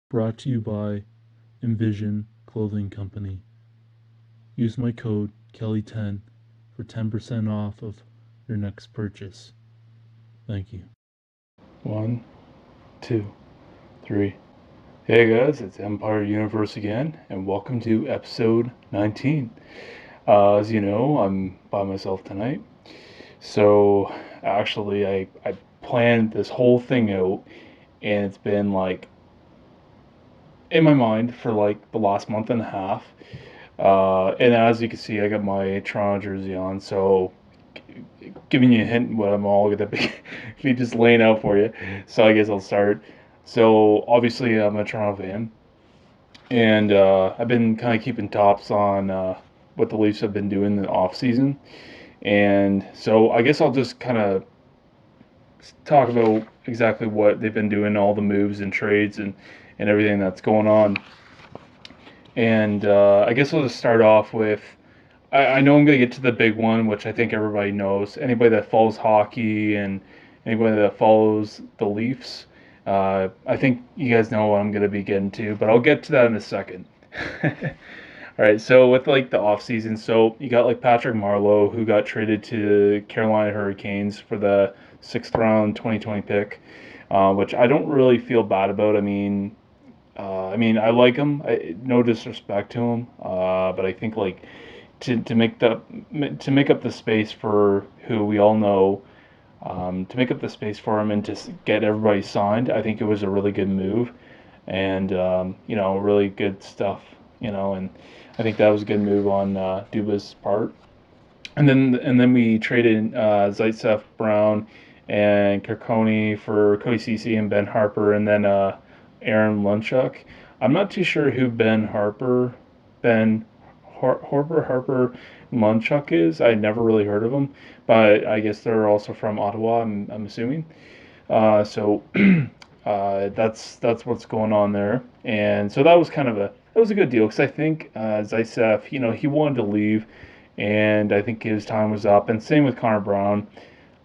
Brought to you by Envision Clothing Company. Use my code Kelly10 for 10% off of your next purchase. Thank you. One, two, three. Hey guys, it's Empire Universe again, and welcome to episode 19. As you know, I'm by myself tonight. So actually, I planned this whole thing out, and it's been like in my mind for like the last month and a half. And as you can see, I got my Toronto jersey on, so giving you a hint what I'm all gonna be just laying out for you. So I guess I'll start. So obviously I'm a Toronto fan, and I've been kind of keeping tops on what the Leafs have been doing in the off season. And so I guess I'll just kind of talk about exactly what they've been doing, all the moves and trades and everything that's going on. And I guess I'll just start off with I know I'm going to get to the big one, which I think everybody knows. Anybody that follows hockey and anybody that follows the Leafs, I think you guys know what I'm going to be getting to, but I'll get to that in a second. All right, so with like the off season, so you got like Patrick Marleau who got traded to Carolina Hurricanes for the sixth round 2020 pick, which I don't really feel bad about. I like him. No disrespect to him, but I think like to make up the space for who we all know, to make up the space for him and to get everybody signed, I think it was a really good move, and really good stuff. And I think that was a good move on Duba's part. And then we traded Zaitsev, Brown, and Kirkoni for Cody Ceci and Ben Harper, and then Aaron Lunchuk. I'm not too sure who Ben Harper Lunchuk is. I never really heard of him, but I guess they're also from Ottawa. I'm assuming. So that's what's going on there, and so that was a good deal because I think Zaitsev, he wanted to leave, and I think his time was up. And same with Connor Brown.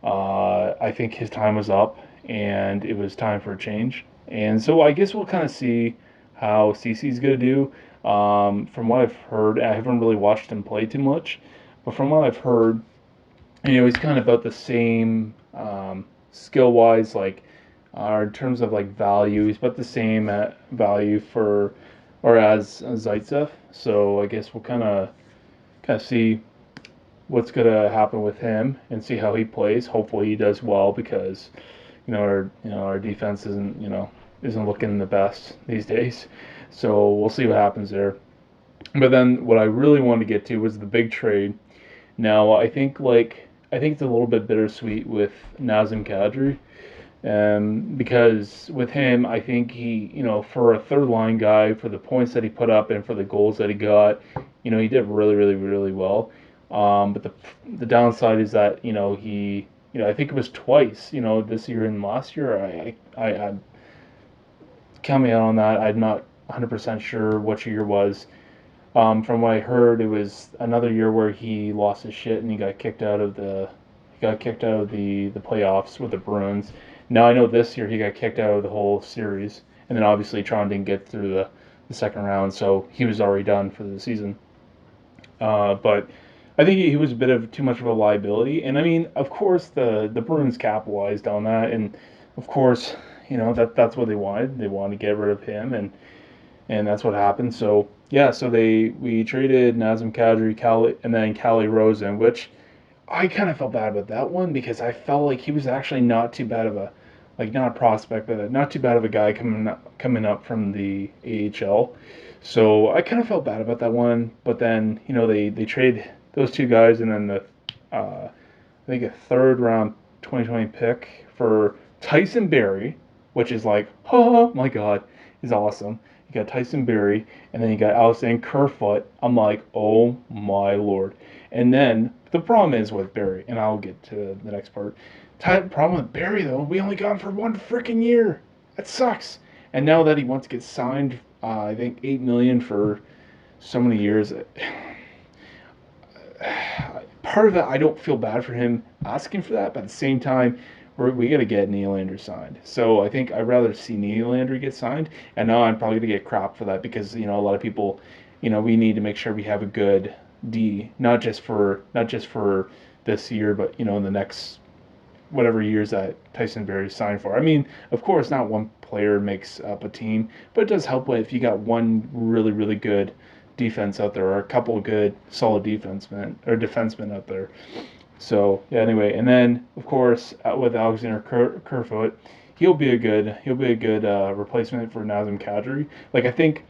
I think his time was up, and it was time for a change. And so I guess we'll kind of see how CC's gonna do. From what I've heard, I haven't really watched him play too much, but from what I've heard, he's kind of about the same skill wise, like in terms of like value, he's about the same at value for or as Zaitsev. So I guess we'll kind of see what's gonna happen with him and see how he plays. Hopefully he does well because our defense isn't looking the best these days. So we'll see what happens there. But then what I really wanted to get to was the big trade. Now I think it's a little bit bittersweet with Nazem Kadri, because with him I think he for a third line guy, for the points that he put up and for the goals that he got, he did really really really well. But the downside is that he I think it was twice this year and last year. I count me out on that. I'm not 100% sure which year was. From what I heard, it was another year where he lost his shit and he got kicked out of the playoffs with the Bruins. Now I know this year he got kicked out of the whole series, and then obviously Tron didn't get through the second round, so he was already done for the season. But I think he was a bit of too much of a liability, and I mean, of course, the Bruins capitalized on that, and of course, that's what they wanted. They wanted to get rid of him, and that's what happened. So yeah, so we traded Nazem Kadri, and then Cali Rosen, which I kind of felt bad about that one because I felt like he was actually not too bad of a not a prospect, but not too bad of a guy coming up from the AHL. So I kind of felt bad about that one. But then they trade those two guys, and then I think a third round 2020 pick for Tyson Berry, which is like, oh my god, is awesome. You got Tyson Berry, and then you got Alexander Kerfoot. I'm like, oh my lord. And then the problem is with Barry, and I'll get to the next part. Problem with Barry though, we only got him for 1 freaking year. That sucks. And now that he wants to get signed, I think 8 million for so many years. Part of it, I don't feel bad for him asking for that, but at the same time, we got to get Nylander signed. So I think I'd rather see Nylander get signed. And now I'm probably going to get crap for that because a lot of people, we need to make sure we have a good D, not just for this year, but in the next whatever years that Tyson Berry signed for. I mean, of course, not one player makes up a team, but it does help if you got one really, really good defense out there or a couple of good solid defensemen out there. So yeah, anyway, and then of course with Alexander Kerfoot, he'll be a good replacement for Nazem Kadri. Like I think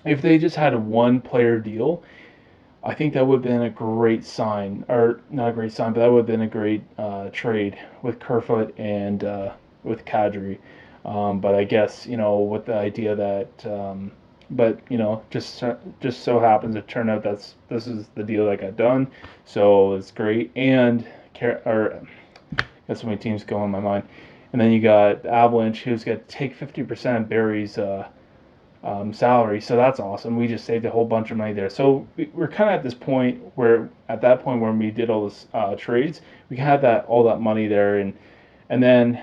if they just had a one player deal, I think that would have been a great sign, or not a great sign, but that would have been a great trade with Kerfoot and with Kadri. But I guess with the idea that, but just so happens it turned out this is the deal that got done, so it's great. And or got so many teams going in my mind, and then you got Avalanche, who's got to take 50% of Barry's salary, so that's awesome. We just saved a whole bunch of money there. So we're kind of at this point where, at that point when we did all this trades, we had all that money there, and then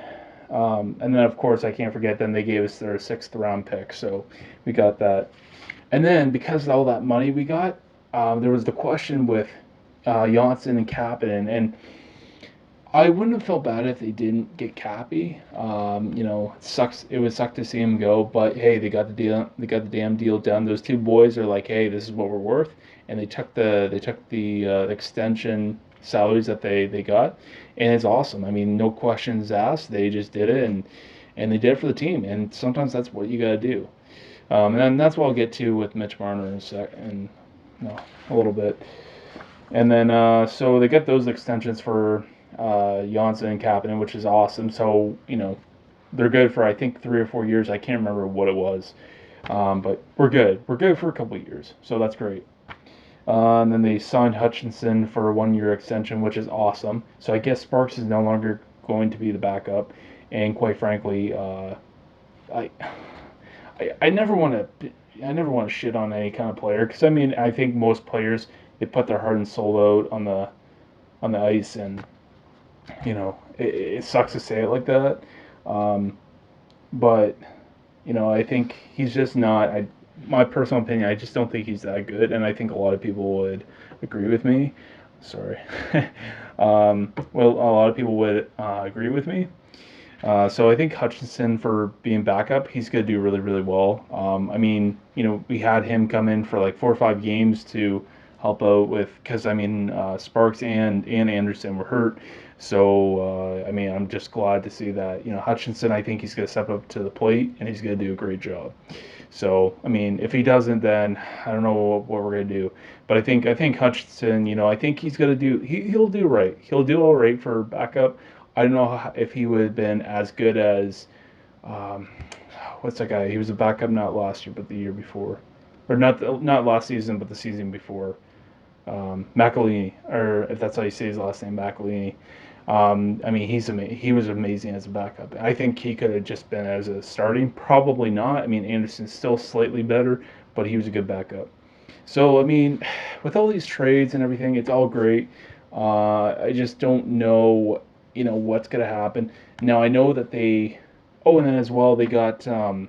of course I can't forget. Then they gave us their sixth round pick, so we got that. And then because of all that money we got, there was the question with Janssen and Kapanen, and I wouldn't have felt bad if they didn't get Cappy. It sucks. It would suck to see him go, but hey, they got the deal. They got the damn deal done. Those two boys are like, hey, this is what we're worth, and they took the extension salaries that they got, and it's awesome. I mean, no questions asked. They just did it, and they did it for the team. And sometimes that's what you got to do. And then that's what I'll get to with Mitch Marner in a sec, and a little bit. And then so they get those extensions for Janssen and Kapanen, which is awesome. So they're good for I think 3 or 4 years. I can't remember what it was, but we're good. We're good for a couple of years, so that's great. And then they signed Hutchinson for a 1 year extension, which is awesome. So I guess Sparks is no longer going to be the backup, and quite frankly, I I never want to. I never want to shit on any kind of player because I mean I think most players, they put their heart and soul out on the ice, and it sucks to say it like that, um, but I think he's just not. My personal opinion, I just don't think he's that good, and I think a lot of people would agree with me. Sorry. Well, a lot of people would agree with me. So I think Hutchinson, for being backup, he's going to do really, really well. I mean, we had him come in for like 4 or 5 games to help out with, because I mean, Sparks and Anderson were hurt. So I mean, I'm just glad to see that. Hutchinson, I think he's going to step up to the plate and he's going to do a great job. So I mean, if he doesn't, then I don't know what we're going to do. But I think Hutchinson, I think he's going to do. He'll do right. He'll do all right for backup. I don't know if he would have been as good as um, what's that guy? He was a backup not last year, but the year before, or not last season, but the season before. McElhinney, or if that's how you say his last name, McElhinney. I mean, he was amazing as a backup. I think he could have just been as a starting. Probably not. I mean, Anderson's still slightly better, but he was a good backup. So I mean, with all these trades and everything, it's all great. I just don't know, what's gonna happen. Now I know that they. Oh, and then as well they also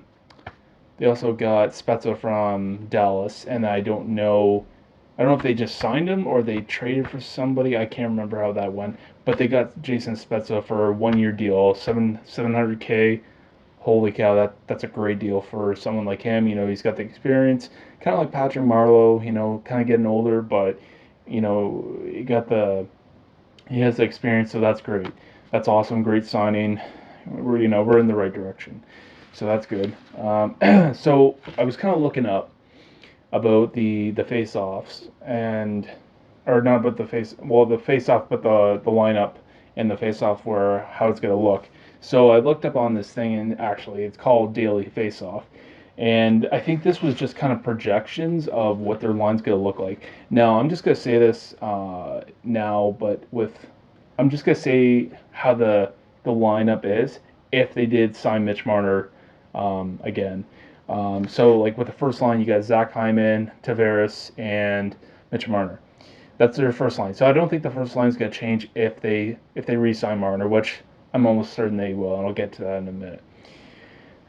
got Spezza from Dallas, and I don't know. I don't know if they just signed him or they traded for somebody. I can't remember how that went. But they got Jason Spezza for a 1 year deal, 700K. Holy cow, that's a great deal for someone like him. He's got the experience, kind of like Patrick Marleau. Kind of getting older, but he got he has the experience, so that's great. That's awesome, great signing. We're in the right direction, so that's good. So I was kind of looking up about the face-offs, and or not about the face-off, but the lineup and the face-off, where how it's going to look. So I looked up on this thing, and actually it's called Daily Face-Off, and I think this was just kind of projections of what their line's going to look like. Now I'm just going to say this now, but I'm just going to say how the lineup is if they did sign Mitch Marner again. So like with the first line, you got Zach Hyman, Tavares, and Mitch Marner. That's their first line. So I don't think the first line is going to change if they re-sign Marner, which I'm almost certain they will, and I'll get to that in a minute.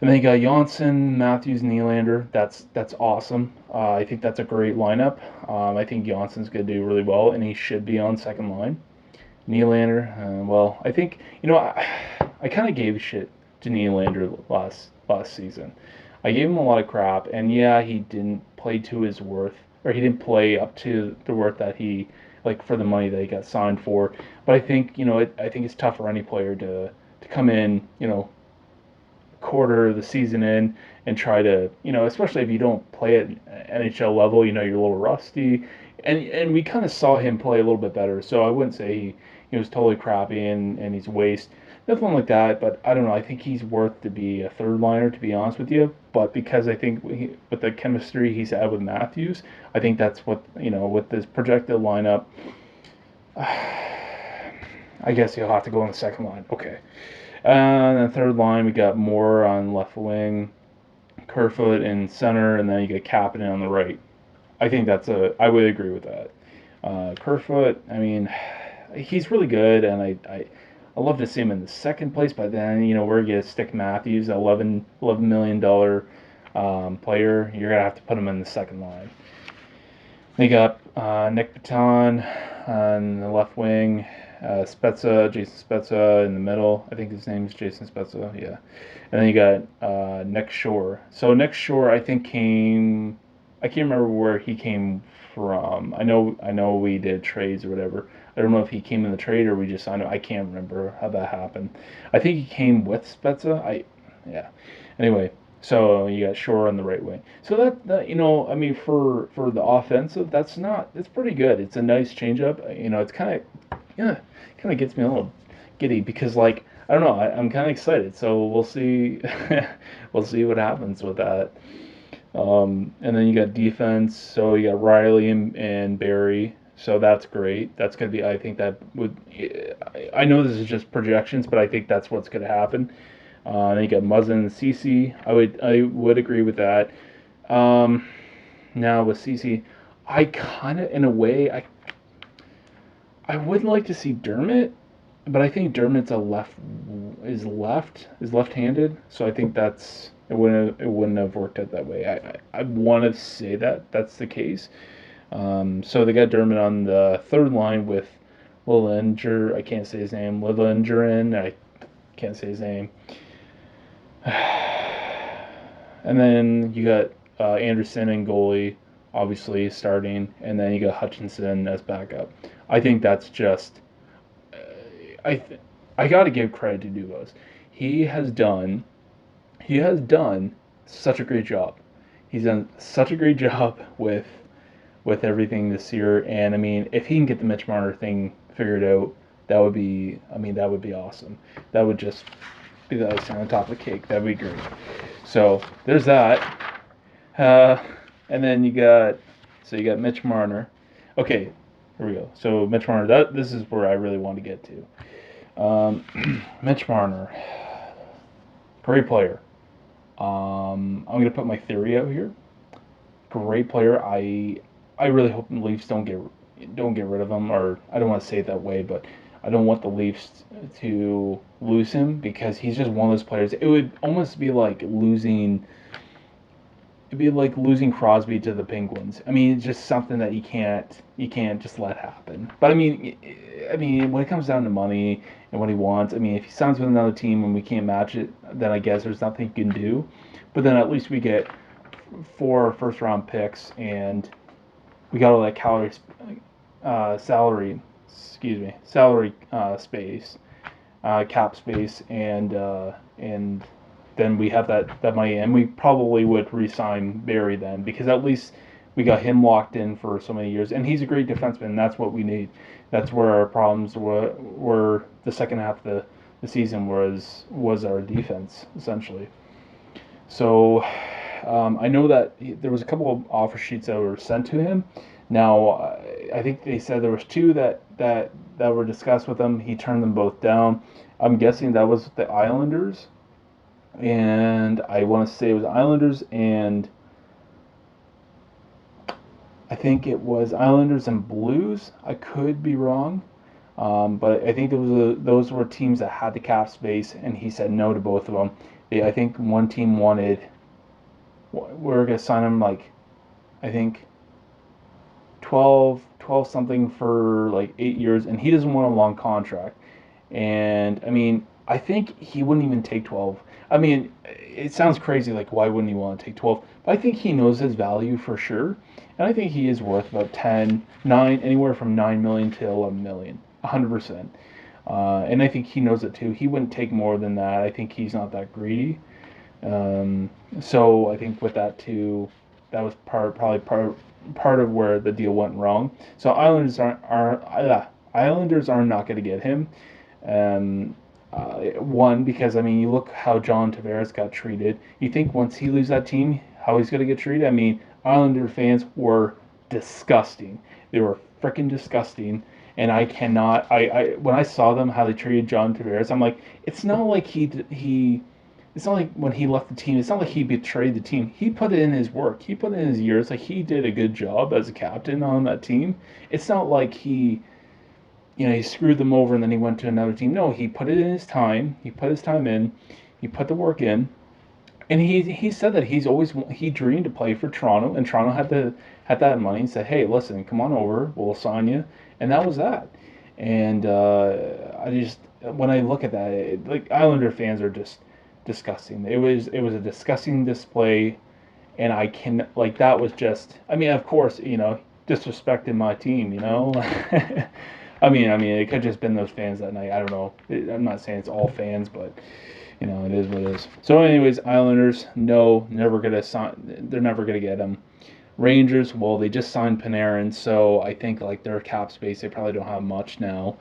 And then you got Janssen, Matthews, Nylander. That's awesome. I think that's a great lineup. I think Janssen's going to do really well, and he should be on second line. Nylander, well, I think I kind of gave shit to Nylander last season. I gave him a lot of crap, and yeah, he didn't play to his worth, or he didn't play up to the worth that he like for the money that he got signed for. But I think I think it's tough for any player to come in, quarter of the season in and try to, especially if you don't play at NHL level, you're a little rusty. And we kind of saw him play a little bit better. So I wouldn't say he was totally crappy and he's waste. Nothing like that, but I don't know. I think he's worth to be a third liner, to be honest with you. But because I think with the chemistry he's had with Matthews, I think that's what, with this projected lineup, I guess he'll have to go on the second line. Okay. And the third line, we got Moore on left wing, Kerfoot in center, and then you get Kapanen on the right. I think I would agree with that. Kerfoot, I mean, he's really good, and I love to see him in the second place, but then, where you stick Matthews, $11 million player, you're going to have to put him in the second line. They got Nick Baton on the left wing, Jason Spezza in the middle. I think his name is Jason Spezza, yeah. And then you got Nick Shore. So Nick Shore, I think I can't remember where he came from. I know we did trades or whatever. I don't know if he came in the trade or we just signed him. I can't remember how that happened. I think he came with Spezza. Yeah. Anyway, so you got Shore on the right wing. So that I mean, for the offensive, that's pretty good. It's a nice changeup. It's kind of gets me a little giddy because like I don't know, I'm kind of excited. So we'll see, we'll see what happens with that. And then you got defense. So you got Riley and Barry. So that's great. That's gonna be. I think that would. I know this is just projections, but I think that's what's gonna happen. Then you got Muzzin and Cece. I would agree with that. Now with Cece, I kind of in a way I would like to see Dermott, but I think Dermott's is left-handed, so I think it wouldn't have worked out that way. I want to say that that's the case. So they got Dermott on the third line with Lillinger. I can't say his name. Lillingerin. I can't say his name. And then you got Anderson and goalie, obviously starting, and then you got Hutchinson as backup. I think that's just. I I got to give credit to Dubas. He has done he has done such a great job. He's done such a great job with everything this year, and I mean, if he can get the Mitch Marner thing figured out, that would be awesome. That would just be the icing on top of the cake. That'd be great. So there's that. Uh, and then you got Mitch Marner. Okay, here we go. So Mitch Marner. This is where I really want to get to. Mitch Marner, great player. I'm gonna put my theory out here. Great player. I really hope the Leafs don't get rid of him, or I don't want to say it that way, but I don't want the Leafs to lose him because he's just one of those players. It would almost be like losing. It'd be like losing Crosby to the Penguins. I mean, it's just something that you can't just let happen. But I mean, when it comes down to money and what he wants, I mean, if he signs with another team and we can't match it, then I guess there's nothing you can do. But then at least we get 4 first round picks and we got all that salary space, cap space, and then we have that money, and we probably would re-sign Barry then because at least we got him locked in for so many years, and he's a great defenseman. And that's what we need. That's where our problems were the second half of the season was our defense essentially. So I know that there was a couple of offer sheets that were sent to him. Now I think they said there was two that were discussed with him. He turned them both down. I'm guessing that was the Islanders, and I want to say it was Islanders and I think it was Islanders and Blues. I could be wrong. But I think those were teams that had the cap space, and he said no to both of them. I think one team wanted, we're going to sign him like, I think 12 something for like 8 years, and he doesn't want a long contract. And I mean, I think he wouldn't even take 12. I mean, it sounds crazy, like, why wouldn't he want to take 12? But I think he knows his value for sure. And I think he is worth about 10, 9, anywhere from 9 million to 11 million, 100%. And I think he knows it too. He wouldn't take more than that. I think he's not that greedy. So I think with that too, that was part of where the deal went wrong. So Islanders are not going to get him. One, because I mean, you look how John Tavares got treated. You think once he leaves that team, how he's going to get treated? I mean, Islander fans were disgusting. They were freaking disgusting. And I cannot. When I saw them how they treated John Tavares, I'm like, it's not like he. It's not like when he left the team. It's not like he betrayed the team. He put in his work. He put in his years. Like, he did a good job as a captain on that team. It's not like he screwed them over and then he went to another team. No, he put it in his time. He put his time in. He put the work in. And he said that he dreamed to play for Toronto, and Toronto had that money and said, hey, listen, come on over, we'll sign you, and that was that. And I just, when I look at that, like, Islander fans are just disgusting. It was a disgusting display, and I can, like, that was just, I mean, of course, disrespecting my team. I mean, it could have just been those fans that night. I don't know. I'm not saying it's all fans, but it is what it is. So, anyways, Islanders, no, never gonna sign. They're never gonna get him. Rangers, well, they just signed Panarin, so I think, like, their cap space, they probably don't have much now.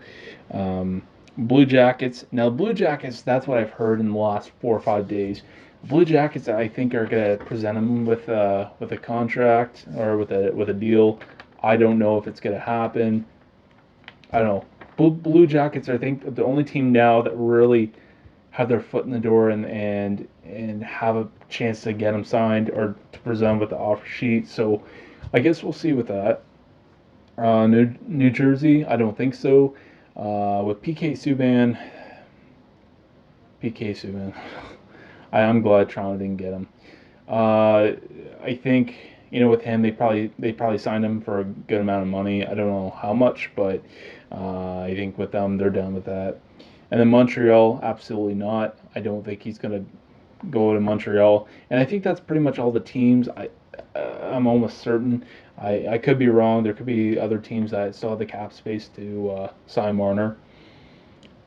Blue Jackets, now Blue Jackets, that's what I've heard in the last 4 or 5 days. Blue Jackets, I think, are gonna present him with a contract or with a deal. I don't know if it's gonna happen. I don't know. Blue Jackets, I think, the only team now that really have their foot in the door and have a chance to get him signed or to present with the offer sheet. So I guess we'll see with that. New Jersey, I don't think so. With PK Subban, I'm glad Toronto didn't get him. I think, with him, they probably signed him for a good amount of money. I don't know how much, but I think with them, they're done with that. And then Montreal, absolutely not. I don't think he's going to go to Montreal. And I think that's pretty much all the teams. I'm almost certain. I could be wrong. There could be other teams that still have the cap space to sign Marner,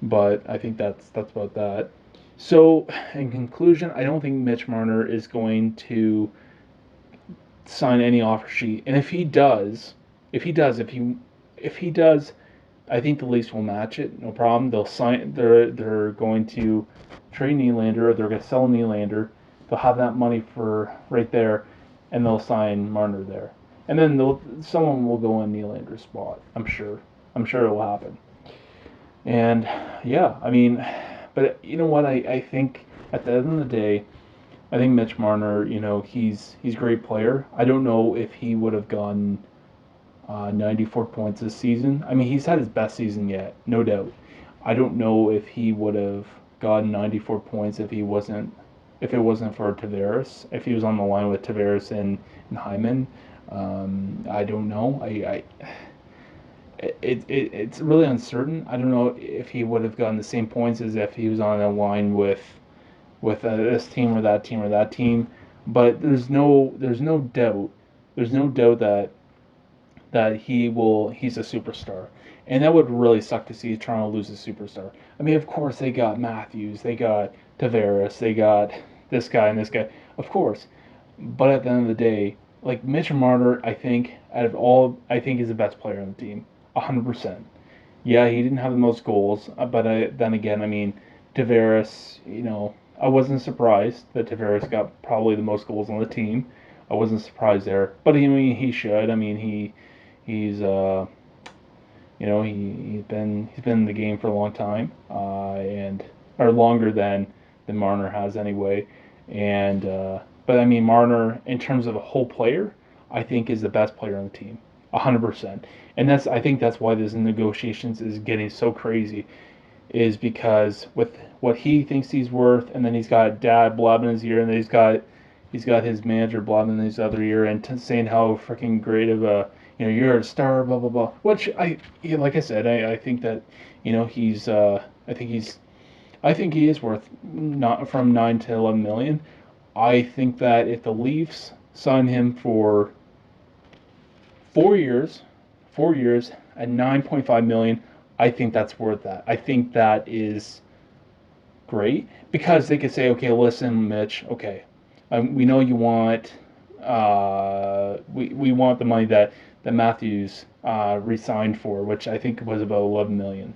but I think that's about that. So, in conclusion, I don't think Mitch Marner is going to sign any offer sheet. And if he does, I think the Leafs will match it, no problem. They'll sign. They're going to trade Nylander, or they're going to sell Nylander. They'll have that money for right there, and they'll sign Marner there. And then someone will go in Nylander's spot. I'm sure. I'm sure it will happen. And yeah, I mean, but you know what? I think at the end of the day, I think Mitch Marner, he's a great player. I don't know if he would have gotten 94 points this season. I mean, he's had his best season yet, no doubt. I don't know if he would have gotten 94 points if it wasn't for Tavares. If he was on the line with Tavares and Hyman, I don't know. It's really uncertain. I don't know if he would have gotten the same points as if he was on a line with this team or that team or that team. But there's no doubt that he's a superstar. And that would really suck to see Toronto lose a superstar. I mean, of course, they got Matthews, they got Tavares, they got this guy and this guy, of course. But at the end of the day, like, Mitch Marner, I think, out of all, I think he's the best player on the team, 100%. Yeah, he didn't have the most goals, but then again, I mean, Tavares, I wasn't surprised that Tavares got probably the most goals on the team. I wasn't surprised there, but I mean, he should. I mean, he's he's been in the game for a long time, and or longer than Marner has anyway. And but I mean, Marner, in terms of a whole player, I think is the best player on the team. 100%. And I think that's why this negotiations is getting so crazy, is because with what he thinks he's worth, and then he's got dad blabbing his ear, and then he's got his manager blabbing his other ear, and saying how freaking great of a, you're a star, blah blah blah. Which like I said, I think that, he's I think he is worth not from 9 to 11 million. I think that if the Leafs sign him for 4 years, 4 years at 9.5 million, I think that's worth that. I think that is great because they could say, okay, listen, Mitch, okay, we know you want, we want the money that Matthews resigned for, which I think was about 11 million.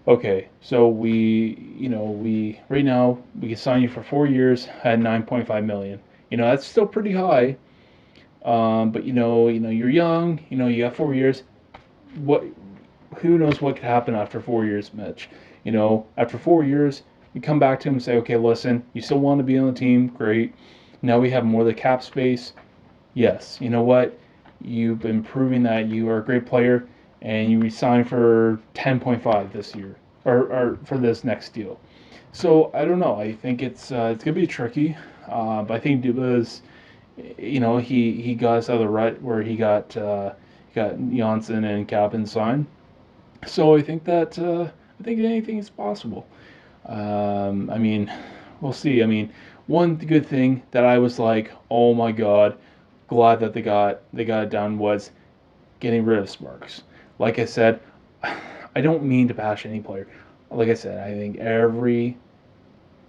Okay, so we right now we can sign you for 4 years at 9.5 million. That's still pretty high. But you're young. You got 4 years. What? Who knows what could happen after 4 years, Mitch? After 4 years, you come back to him and say, okay, listen, you still want to be on the team, great. Now we have more of the cap space. Yes, you know what? You've been proving that you are a great player, and you resign for 10.5 this year, or for this next deal. So I don't know. I think it's gonna be tricky, but I think Duba's, he got us out of the rut where he got Janssen and Kappen signed. So I think anything is possible. I mean, we'll see. I mean, one good thing that I was like, oh my god, glad that they got it done was getting rid of Sparks. Like I said, I don't mean to bash any player. Like I said, I think every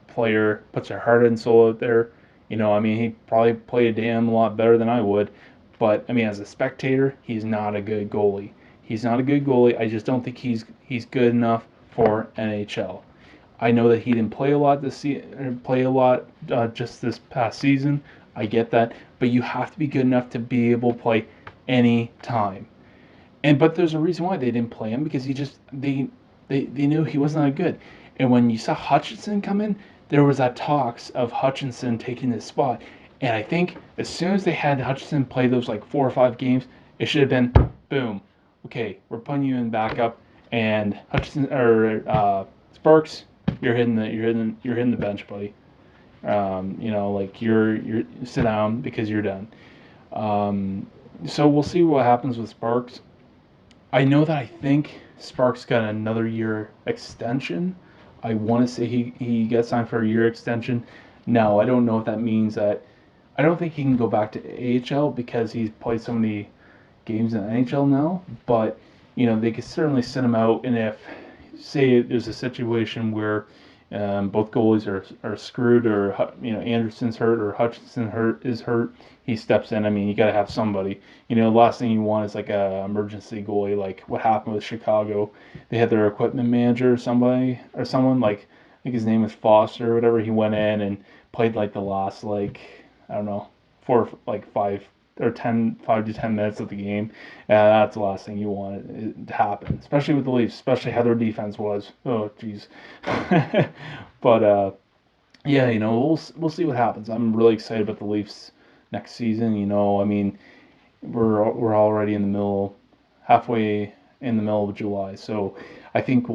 player puts their heart and soul out there. I mean, he probably played a damn lot better than I would. But I mean, as a spectator, he's not a good goalie. He's not a good goalie. I just don't think he's good enough for NHL. I know that he didn't play a lot just this past season. I get that, but you have to be good enough to be able to play any time. But there's a reason why they didn't play him, because they knew he wasn't that good. And when you saw Hutchinson come in, there was that talks of Hutchinson taking his spot. And I think as soon as they had Hutchinson play those like 4 or 5 games, it should have been boom. Okay, we're putting you in backup, and Hutchinson or Sparks, you're hitting the bench, buddy. Like you're sit down because you're done. So we'll see what happens with Sparks. I know that I think Sparks got another year extension. I want to say he gets signed for a year extension. Now, I don't know if that means that. I don't think he can go back to AHL because he's played so many games in the NHL now. But they could certainly send him out, and if say there's a situation where both goalies are screwed, or Anderson's hurt or Hutchinson is hurt, he steps in. I mean, you got to have somebody. The last thing you want is like a emergency goalie, like what happened with Chicago. They had their equipment manager, someone like, I think his name was Foster or whatever. He went in and played like the last, like, I don't know, like 5 to 10 minutes of the game. That's the last thing you want it to happen, especially with the Leafs, especially how their defense was. Oh, jeez. But yeah, we'll see what happens. I'm really excited about the Leafs next season. I mean, we're already in the middle, halfway in the middle of July, so I think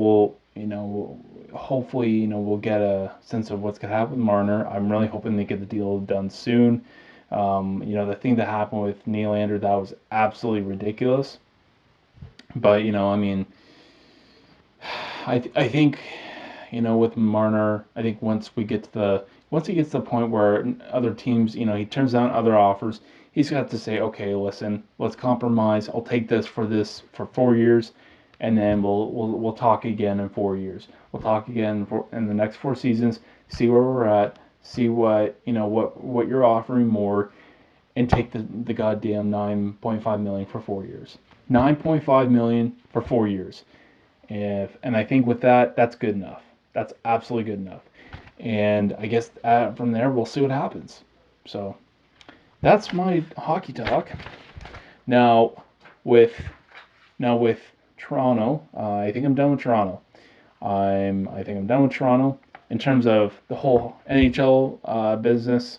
hopefully, we'll get a sense of what's gonna happen with Marner. I'm really hoping they get the deal done soon. The thing that happened with Nylander, that was absolutely ridiculous. But I mean, I think with Marner, I think once he gets to the point where other teams, he turns down other offers, he's got to say, okay, listen, let's compromise. I'll take this for 4 years, and then we'll talk again in 4 years. We'll talk again in the next 4 seasons, see where we're at, see what you're offering more, and take the goddamn 9.5 million for 4 years. 9.5 million for 4 years. And I think with that, that's good enough. That's absolutely good enough. And I guess from there, we'll see what happens. So that's my hockey talk. Now with with Toronto, I think I'm done with Toronto. I think I'm done with Toronto in terms of the whole NHL business.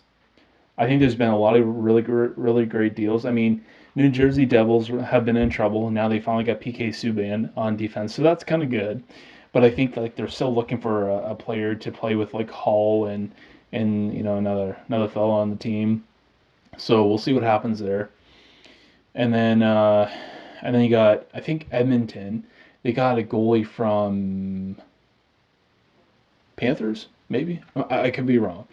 I think there's been a lot of really great deals. I mean, New Jersey Devils have been in trouble, and now they finally got PK Subban on defense, so that's kind of good. But I think like they're still looking for a player to play with like Hall and another fellow on the team. So we'll see what happens there. And then you got, I think, Edmonton. They got a goalie from Panthers, maybe. I could be wrong.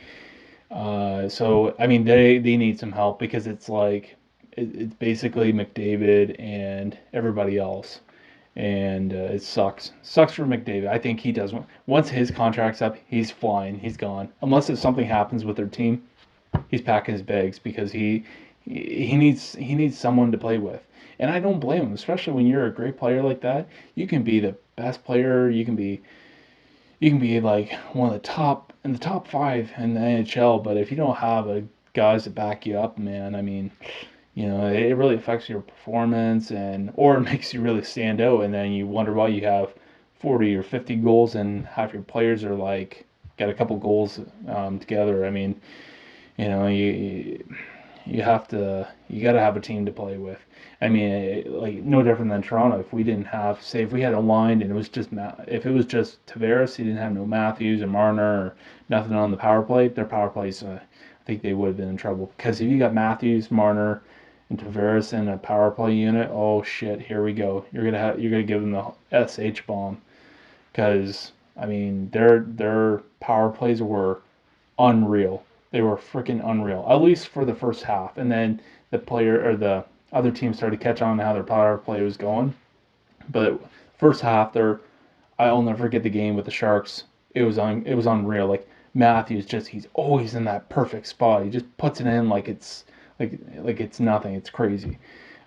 So I mean, they need some help because it's like it's basically McDavid and everybody else, and it sucks. Sucks for McDavid. I think he does. Once his contract's up, he's flying. He's gone. Unless if something happens with their team, he's packing his bags because he needs someone to play with. And I don't blame him, especially when you're a great player like that. You can be the best player. You can be like one of the top in the top five in the NHL, but if you don't have guys to back you up, man, I mean, it really affects your performance or it makes you really stand out, and then you wonder why you have 40 or 50 goals and half your players are like got a couple goals together. I mean, you know, you got to have a team to play with. I mean, like no different than Toronto. If we didn't have, say, if we had a line and it was just if it was just Tavares, he didn't have no Matthews or Marner or nothing on the power play. Their power plays, I think they would have been in trouble because if you got Matthews, Marner, and Tavares in a power play unit, oh shit, here we go. You're gonna give them the SH bomb because I mean their power plays were unreal. They were freaking unreal, at least for the first half. And then the other team started to catch on to how their power play was going. But first half, I'll never forget the game with the Sharks. It was unreal. Like Matthews, he's always in that perfect spot. He just puts it in like it's nothing. It's crazy.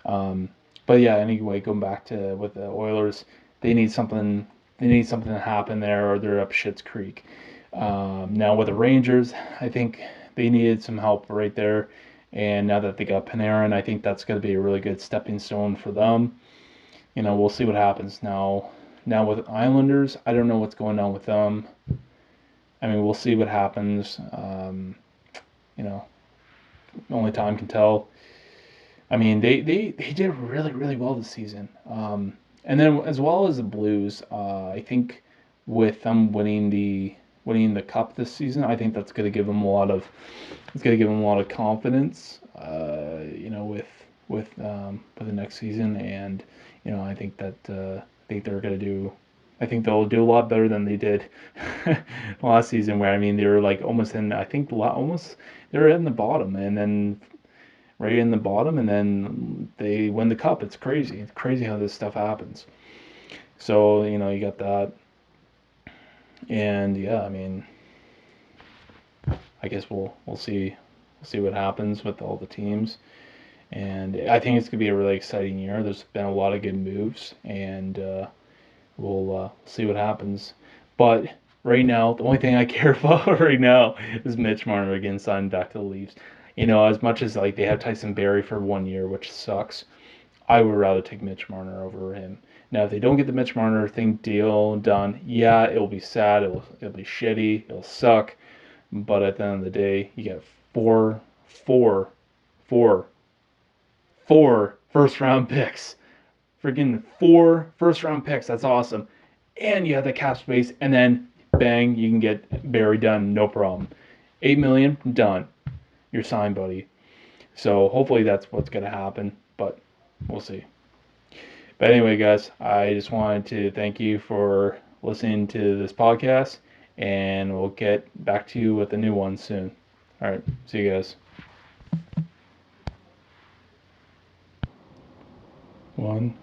But yeah, anyway, going back to with the Oilers, they need something. They need something to happen there, or they're up shit's creek. Now with the Rangers, I think they needed some help right there, and now that they got Panarin, I think that's going to be a really good stepping stone for them. We'll see what happens now. Now with Islanders, I don't know what's going on with them. I mean, we'll see what happens. You know, only time can tell. I mean, they did really really well this season. And then as well as the Blues, I think with them winning the cup this season, I think that's going to give them a lot of confidence. With the next season, and I think that I think they're going to do. I think they'll do a lot better than they did last season, where I mean they were like almost in. I think almost they were in the bottom, and then right in the bottom, and then they win the cup. It's crazy. It's crazy how this stuff happens. So you got that, and yeah, I mean, I guess we'll see what happens with all the teams, and I think it's gonna be a really exciting year. There's been a lot of good moves, and we'll see what happens. But right now, the only thing I care about right now is Mitch Marner again signed back to the Leafs. As much as like they have Tyson Barrie for 1 year, which sucks, I would rather take Mitch Marner over him. Now, if they don't get the Mitch Marner thing deal done, yeah, it'll be sad. It'll be shitty. It'll suck. But at the end of the day, you get four, four, four, four first round picks. Freaking four first round picks. That's awesome. And you have the cap space, and then bang, you can get Barry done, no problem. 8 million done. You're signed, buddy. So hopefully that's what's gonna happen, but we'll see. But anyway, guys, I just wanted to thank you for listening to this podcast, and we'll get back to you with a new one soon. All right, see you guys. 1